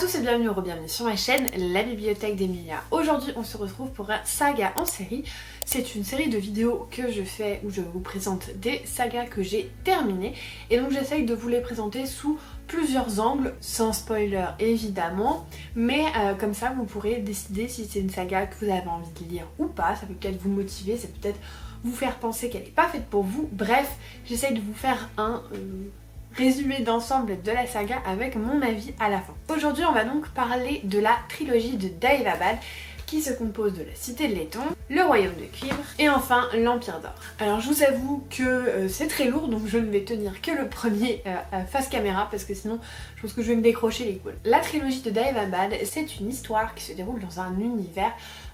tous et bienvenue sur ma chaîne, la bibliothèque d'Emilia. Aujourd'hui on se retrouve pour un saga en série. C'est une série de vidéos que je fais où je vous présente des sagas que j'ai terminées. Et donc j'essaye de vous les présenter sous plusieurs angles, sans spoiler évidemment. Mais comme ça vous pourrez décider si c'est une saga que vous avez envie de lire ou pas. Ça peut peut-être vous motiver, ça peut peut-être vous faire penser qu'elle n'est pas faite pour vous. Bref, j'essaye de vous faire un... résumé d'ensemble de la saga avec mon avis à la fin. Aujourd'hui on va donc parler de la trilogie de Daevabad qui se compose de la Cité de Laiton, le Royaume de Cuivre et enfin l'Empire d'Or. Alors je vous avoue que c'est très lourd donc je ne vais tenir que le premier face caméra parce que sinon je pense que je vais me décrocher les couilles. La trilogie de Daevabad, c'est une histoire qui se déroule dans un univers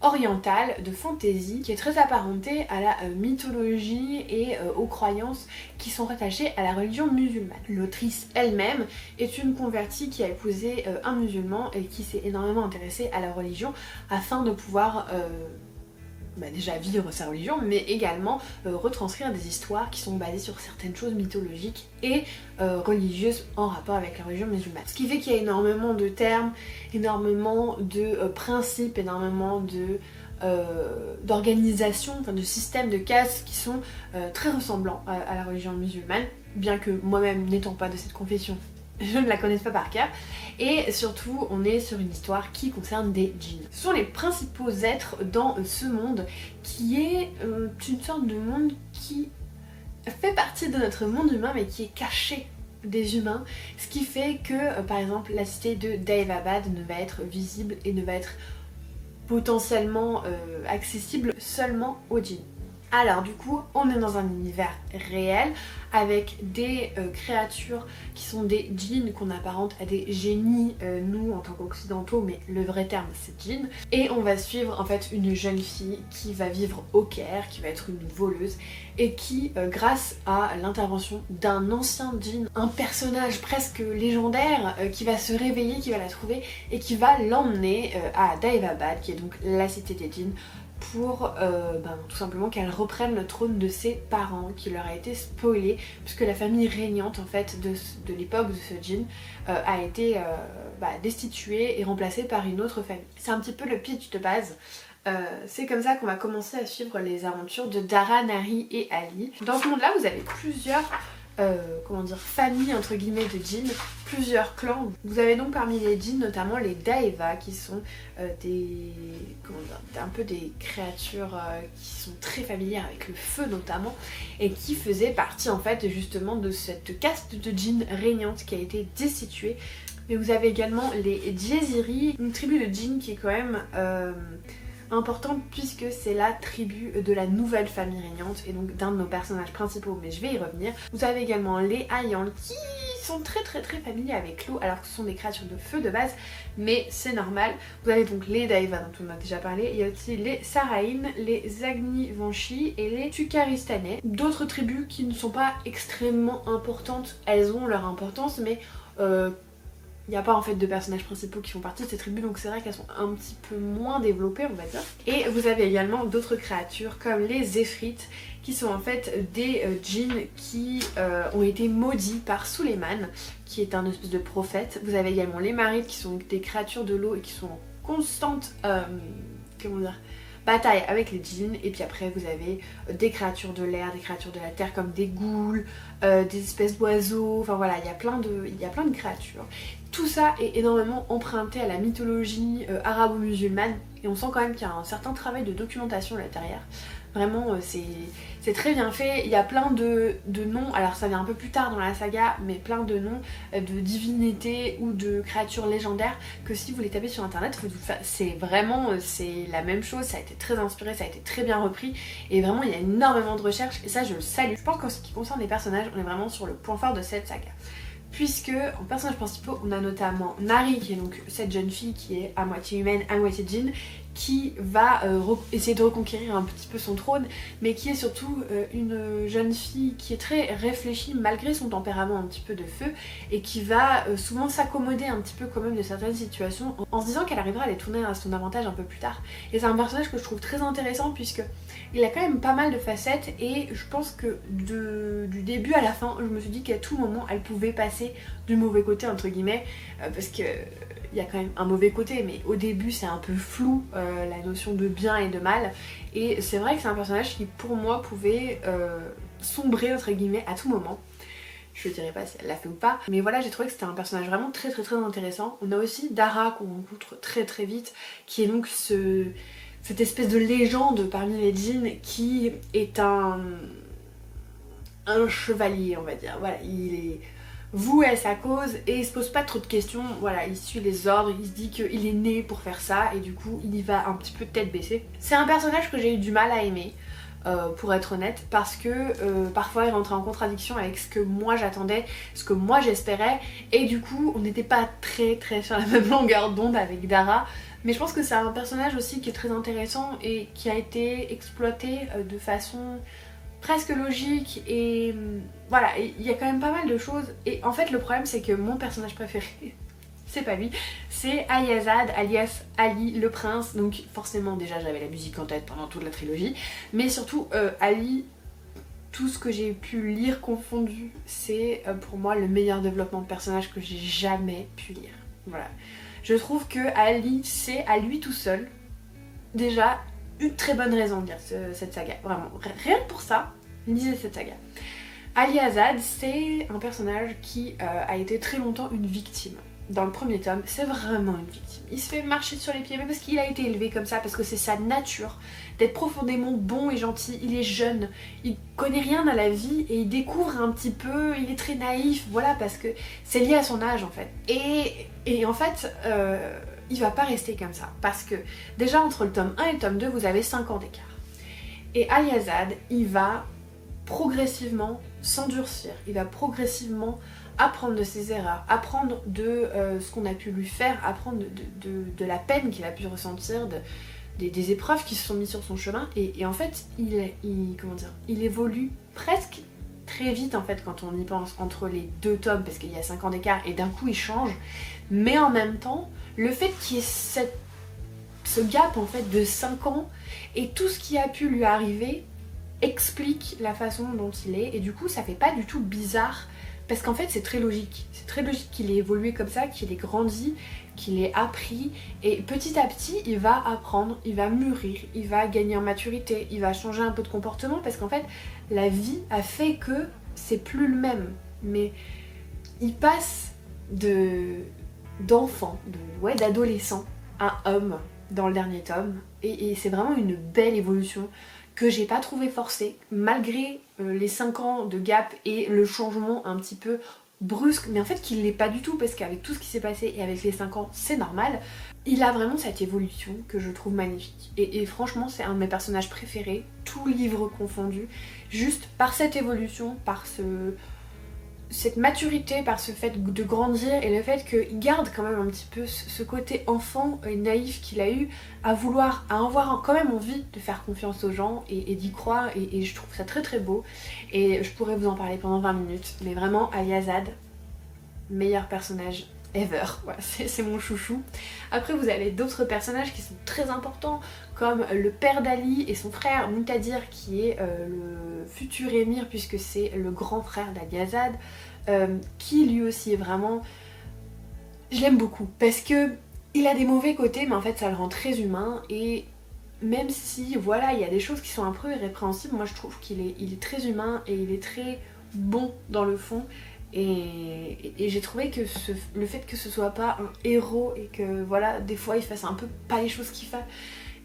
orientale de fantasy qui est très apparentée à la mythologie et aux croyances qui sont rattachées à la religion musulmane. L'autrice elle-même est une convertie qui a épousé un musulman et qui s'est énormément intéressée à la religion afin de pouvoir déjà vivre sa religion, mais également retranscrire des histoires qui sont basées sur certaines choses mythologiques et religieuses en rapport avec la religion musulmane. Ce qui fait qu'il y a énormément de termes, énormément de principes, énormément d'organisations, enfin de systèmes, de cases qui sont très ressemblants à la religion musulmane, bien que moi-même n'étant pas de cette confession, je ne la connais pas par cœur. Et surtout on est sur une histoire qui concerne des djinns. Ce sont les principaux êtres dans ce monde qui est une sorte de monde qui fait partie de notre monde humain mais qui est caché des humains, ce qui fait que par exemple la cité de Daevabad ne va être visible et ne va être potentiellement accessible seulement aux djinns. Alors du coup on est dans un univers réel avec des créatures qui sont des djinns qu'on apparente à des génies nous en tant qu'occidentaux, mais le vrai terme c'est djinn. Et on va suivre en fait une jeune fille qui va vivre au Caire, qui va être une voleuse et qui grâce à l'intervention d'un ancien djinn, un personnage presque légendaire qui va se réveiller, qui va la trouver et qui va l'emmener à Daevabad qui est donc la cité des djinns pour tout simplement qu'elle reprenne le trône de ses parents qui leur a été spoilé puisque la famille régnante en fait de l'époque de ce djinn a été destituée et remplacée par une autre famille. C'est un petit peu le pitch de base. C'est comme ça qu'on va commencer à suivre les aventures de Dara, Nari et Ali. Dans ce monde là vous avez plusieurs familles entre guillemets de djinns, plusieurs clans. Vous avez donc parmi les djinns notamment les Daeva qui sont un peu des créatures qui sont très familières avec le feu notamment et qui faisaient partie en fait justement de cette caste de djinns régnante qui a été destituée. Mais vous avez également les Djeziri, une tribu de djinns qui est quand même importante puisque c'est la tribu de la nouvelle famille régnante et donc d'un de nos personnages principaux, mais je vais y revenir. Vous avez également les Ayans qui sont très familiers avec l'eau alors que ce sont des créatures de feu de base, mais c'est normal. Vous avez donc les Daeva dont on a déjà parlé, il y a aussi les Saraïn, les Agni-Vanshi et les Tukaristanais. D'autres tribus qui ne sont pas extrêmement importantes, elles ont leur importance mais il n'y a pas en fait de personnages principaux qui font partie de ces tribus donc c'est vrai qu'elles sont un petit peu moins développées on va dire. Et vous avez également d'autres créatures comme les Zéphrites qui sont en fait des djinns qui ont été maudits par Suleiman qui est un espèce de prophète. Vous avez également les Marites qui sont des créatures de l'eau et qui sont en constante bataille avec les djinns. Et puis après vous avez des créatures de l'air, des créatures de la terre comme des ghouls, des espèces d'oiseaux, enfin voilà il y a plein de créatures. Tout ça est énormément emprunté à la mythologie arabo-musulmane et on sent quand même qu'il y a un certain travail de documentation à l'intérieur. Vraiment c'est très bien fait, il y a plein de noms, alors ça vient un peu plus tard dans la saga, mais plein de noms de divinités ou de créatures légendaires que si vous les tapez sur internet, c'est la même chose, ça a été très inspiré, ça a été très bien repris et vraiment il y a énormément de recherches et ça je le salue. Je pense qu'en ce qui concerne les personnages, on est vraiment sur le point fort de cette saga. Puisque en personnages principaux on a notamment Nari qui est donc cette jeune fille qui est à moitié humaine, à moitié djinn, qui va essayer de reconquérir un petit peu son trône, mais qui est surtout une jeune fille qui est très réfléchie malgré son tempérament un petit peu de feu et qui va souvent s'accommoder un petit peu quand même de certaines situations en se disant qu'elle arrivera à les tourner à son avantage un peu plus tard. Et c'est un personnage que je trouve très intéressant puisque il a quand même pas mal de facettes et je pense que du début à la fin je me suis dit qu'à tout moment elle pouvait passer du mauvais côté entre guillemets parce que il y a quand même un mauvais côté, mais au début c'est un peu flou la notion de bien et de mal, et c'est vrai que c'est un personnage qui pour moi pouvait sombrer entre guillemets à tout moment. Je dirais pas si elle l'a fait ou pas, mais voilà, j'ai trouvé que c'était un personnage vraiment très très très intéressant. On a aussi Dara qu'on rencontre très très vite, qui est donc cette espèce de légende parmi les djinns qui est un chevalier, on va dire. Voilà, il est voué à sa cause et il se pose pas trop de questions. Voilà, il suit les ordres, il se dit qu'il est né pour faire ça et du coup il y va un petit peu tête baissée. C'est un personnage que j'ai eu du mal à aimer. Pour être honnête, parce que parfois il rentrait en contradiction avec ce que moi j'attendais, ce que moi j'espérais, et du coup on n'était pas très sur la même longueur d'onde avec Dara. Mais je pense que c'est un personnage aussi qui est très intéressant et qui a été exploité de façon presque logique, et voilà, il y a quand même pas mal de choses. Et en fait le problème c'est que mon personnage préféré c'est pas lui, c'est Ali Azad, alias Ali le prince. Donc forcément déjà j'avais la musique en tête pendant toute la trilogie, mais surtout Ali, tout ce que j'ai pu lire confondu, c'est pour moi le meilleur développement de personnage que j'ai jamais pu lire. Voilà, je trouve que Ali, c'est à lui tout seul déjà une très bonne raison de lire cette saga, vraiment, rien que pour ça, lisez cette saga. Ali Azad, c'est un personnage qui a été très longtemps une victime. Dans le premier tome, c'est vraiment une victime. Il se fait marcher sur les pieds, mais parce qu'il a été élevé comme ça, parce que c'est sa nature d'être profondément bon et gentil. Il est jeune, il connaît rien à la vie et il découvre un petit peu, il est très naïf, voilà, parce que c'est lié à son âge en fait. Et en fait, il va pas rester comme ça, parce que déjà entre le tome 1 et le tome 2, vous avez 5 ans d'écart. Et Ali Azad, il va progressivement s'endurcir, il va progressivement apprendre de ses erreurs, apprendre de ce qu'on a pu lui faire, apprendre de la peine qu'il a pu ressentir, des épreuves qui se sont mises sur son chemin, et en fait il évolue presque très vite en fait quand on y pense entre les deux tomes, parce qu'il y a 5 ans d'écart et d'un coup il change, mais en même temps le fait qu'il y ait ce gap en fait de 5 ans et tout ce qui a pu lui arriver explique la façon dont il est, et du coup ça fait pas du tout bizarre. Parce qu'en fait c'est très logique qu'il ait évolué comme ça, qu'il ait grandi, qu'il ait appris, et petit à petit il va apprendre, il va mûrir, il va gagner en maturité, il va changer un peu de comportement, parce qu'en fait la vie a fait que c'est plus le même, mais il passe d'enfant, d'adolescent à homme dans le dernier tome, et c'est vraiment une belle évolution que j'ai pas trouvé forcée, malgré les 5 ans de gap et le changement un petit peu brusque, mais en fait qu'il l'est pas du tout, parce qu'avec tout ce qui s'est passé et avec les 5 ans c'est normal. Il a vraiment cette évolution que je trouve magnifique, et franchement c'est un de mes personnages préférés, tout livre confondu, juste par cette évolution, par cette maturité, par ce fait de grandir, et le fait qu'il garde quand même un petit peu ce côté enfant et naïf qu'il a eu, à avoir quand même envie de faire confiance aux gens et d'y croire, et je trouve ça très très beau, et je pourrais vous en parler pendant 20 minutes, mais vraiment Ali Azad, meilleur personnage ever, voilà, c'est mon chouchou. Après vous avez d'autres personnages qui sont très importants, comme le père d'Ali et son frère Muqtadir, qui est le futur émir, puisque c'est le grand frère d'Ali Azad, qui lui aussi est vraiment... Je l'aime beaucoup, parce que il a des mauvais côtés, mais en fait ça le rend très humain, et même si voilà il y a des choses qui sont un peu irrépréhensibles, moi je trouve qu'il est très humain et il est très bon dans le fond. Et j'ai trouvé que le fait que ce soit pas un héros et que voilà des fois il fasse un peu pas les choses qu'il fait,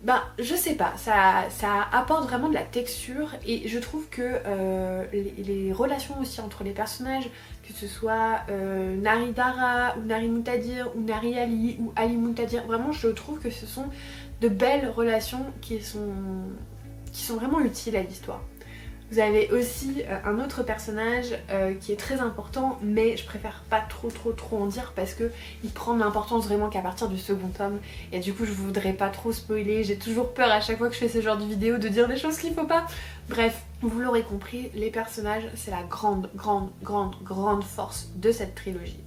ben je sais pas, ça apporte vraiment de la texture, et je trouve que les relations aussi entre les personnages, que ce soit Nari Dara ou Nari Muqtadir ou Nari Ali ou Ali Muqtadir, vraiment je trouve que ce sont de belles relations qui sont vraiment utiles à l'histoire. Vous avez aussi un autre personnage qui est très important, mais je préfère pas trop en dire, parce que il prend de l'importance vraiment qu'à partir du second tome, et du coup je voudrais pas trop spoiler, j'ai toujours peur à chaque fois que je fais ce genre de vidéo de dire des choses qu'il faut pas. Bref, vous l'aurez compris, les personnages c'est la grande force de cette trilogie.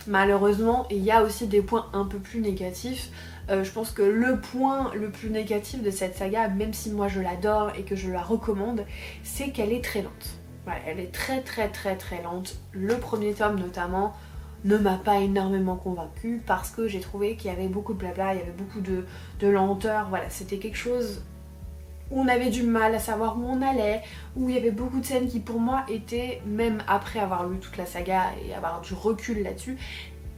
Malheureusement, il y a aussi des points un peu plus négatifs. Je pense que le point le plus négatif de cette saga, même si moi je l'adore et que je la recommande, c'est qu'elle est très lente. Voilà, elle est très lente. Le premier tome notamment, ne m'a pas énormément convaincue parce que j'ai trouvé qu'il y avait beaucoup de blabla, il y avait beaucoup de lenteur, voilà, c'était quelque chose où on avait du mal à savoir où on allait, où il y avait beaucoup de scènes qui pour moi étaient, même après avoir lu toute la saga et avoir du recul là-dessus,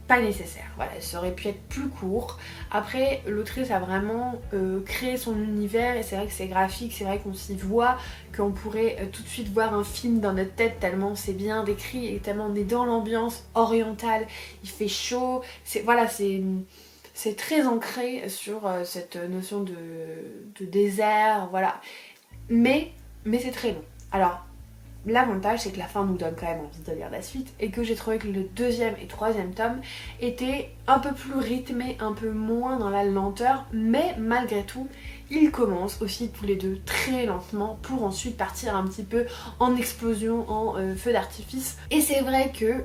pas nécessaire. Voilà, ça aurait pu être plus court. Après, l'autrice a vraiment créé son univers et c'est vrai que c'est graphique, c'est vrai qu'on s'y voit, qu'on pourrait tout de suite voir un film dans notre tête tellement c'est bien décrit et tellement on est dans l'ambiance orientale, il fait chaud, voilà, c'est très ancré sur cette notion de désert, voilà. Mais c'est très long. Alors, l'avantage c'est que la fin nous donne quand même envie de lire la suite et que j'ai trouvé que le deuxième et troisième tome étaient un peu plus rythmés, un peu moins dans la lenteur, mais malgré tout ils commencent aussi tous les deux très lentement pour ensuite partir un petit peu en explosion, en feu d'artifice. Et c'est vrai que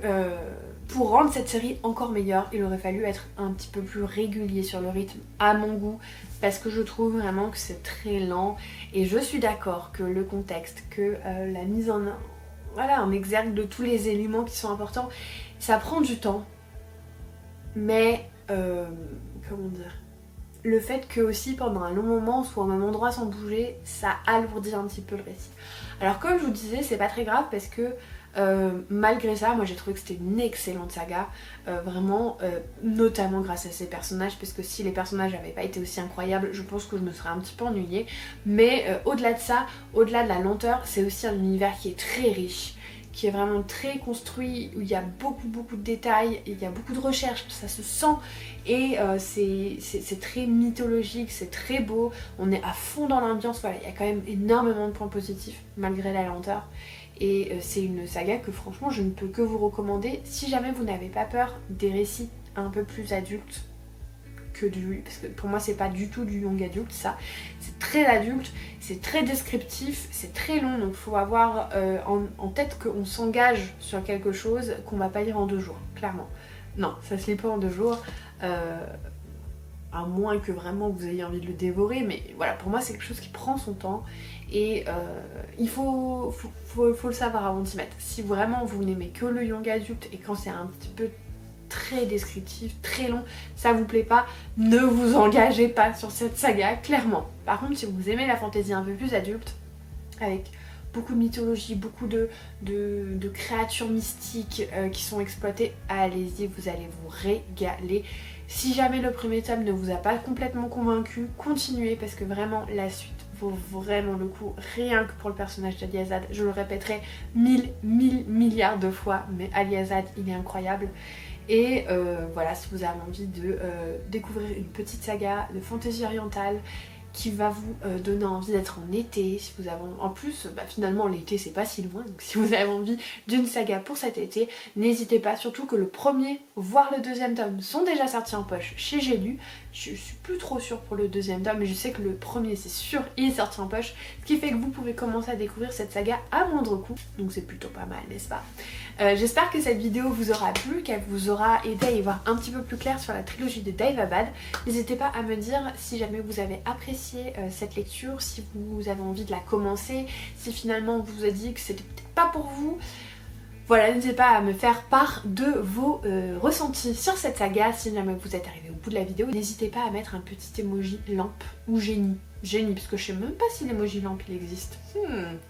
pour rendre cette série encore meilleure, il aurait fallu être un petit peu plus régulier sur le rythme à mon goût, parce que je trouve vraiment que c'est très lent et je suis d'accord que le contexte, que la mise en exergue de tous les éléments qui sont importants, ça prend du temps, mais comment dire, le fait que aussi pendant un long moment on soit au même endroit sans bouger, ça alourdit un petit peu le récit. Alors comme je vous disais, c'est pas très grave parce que malgré ça, moi j'ai trouvé que c'était une excellente saga, vraiment, notamment grâce à ces personnages, parce que si les personnages n'avaient pas été aussi incroyables, je pense que je me serais un petit peu ennuyée. Mais au-delà de ça, au-delà de la lenteur, c'est aussi un univers qui est très riche, qui est vraiment très construit, où il y a beaucoup de détails, il y a beaucoup de recherches, ça se sent, et c'est très mythologique, c'est très beau, on est à fond dans l'ambiance, voilà, il y a quand même énormément de points positifs malgré la lenteur. Et c'est une saga que franchement je ne peux que vous recommander si jamais vous n'avez pas peur des récits un peu plus adultes que du... Parce que pour moi c'est pas du tout du young adulte ça, c'est très adulte, c'est très descriptif, c'est très long, donc il faut avoir en tête qu'on s'engage sur quelque chose qu'on va pas lire en 2 jours, clairement. Non, ça se lit pas en 2 jours. À moins que vraiment vous ayez envie de le dévorer, mais voilà, pour moi c'est quelque chose qui prend son temps et il faut le savoir avant d'y mettre. Si vraiment vous n'aimez que le young adulte et quand c'est un petit peu très descriptif, très long, ça vous plaît pas, ne vous engagez pas sur cette saga, clairement. Par contre, si vous aimez la fantasy un peu plus adulte, avec beaucoup de mythologie, beaucoup de créatures mystiques qui sont exploitées, allez-y, vous allez vous régaler. Si jamais le premier tome ne vous a pas complètement convaincu, continuez parce que vraiment la suite vaut vraiment le coup, rien que pour le personnage d'Aliasad. Je le répéterai 1000 milliards de fois, mais Aliasad il est incroyable. Et voilà, si vous avez envie de découvrir une petite saga de fantasy orientale qui va vous donner envie d'être en été, si vous avez en plus finalement l'été c'est pas si loin, donc si vous avez envie d'une saga pour cet été, n'hésitez pas, surtout que le premier voire le deuxième tome sont déjà sortis en poche chez J'ai lu. Je suis plus trop sûre pour le deuxième tome, mais je sais que le premier c'est sûr il est sorti en poche, ce qui fait que vous pouvez commencer à découvrir cette saga à moindre coût, donc c'est plutôt pas mal, n'est-ce pas? J'espère que cette vidéo vous aura plu, qu'elle vous aura aidé à y voir un petit peu plus clair sur la trilogie de Daevabad. N'hésitez pas à me dire si jamais vous avez apprécié cette lecture, si vous avez envie de la commencer, si finalement on vous a dit que c'était peut-être pas pour vous. Voilà, n'hésitez pas à me faire part de vos ressentis sur cette saga. Si jamais vous êtes arrivé au bout de la vidéo, n'hésitez pas à mettre un petit emoji lampe ou génie. Génie, parce que je sais même pas si l'emoji lampe il existe.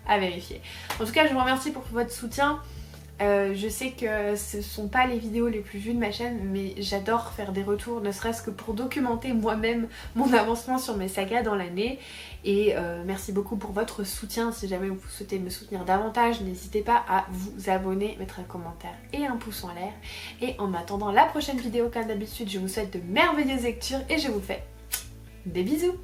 À vérifier. En tout cas, je vous remercie pour votre soutien. Je sais que ce sont pas les vidéos les plus vues de ma chaîne, mais j'adore faire des retours, ne serait-ce que pour documenter moi-même mon avancement sur mes sagas dans l'année. Et merci beaucoup pour votre soutien. Si jamais vous souhaitez me soutenir davantage, n'hésitez pas à vous abonner, mettre un commentaire et un pouce en l'air. Et en attendant la prochaine vidéo, comme d'habitude, je vous souhaite de merveilleuses lectures et je vous fais des bisous.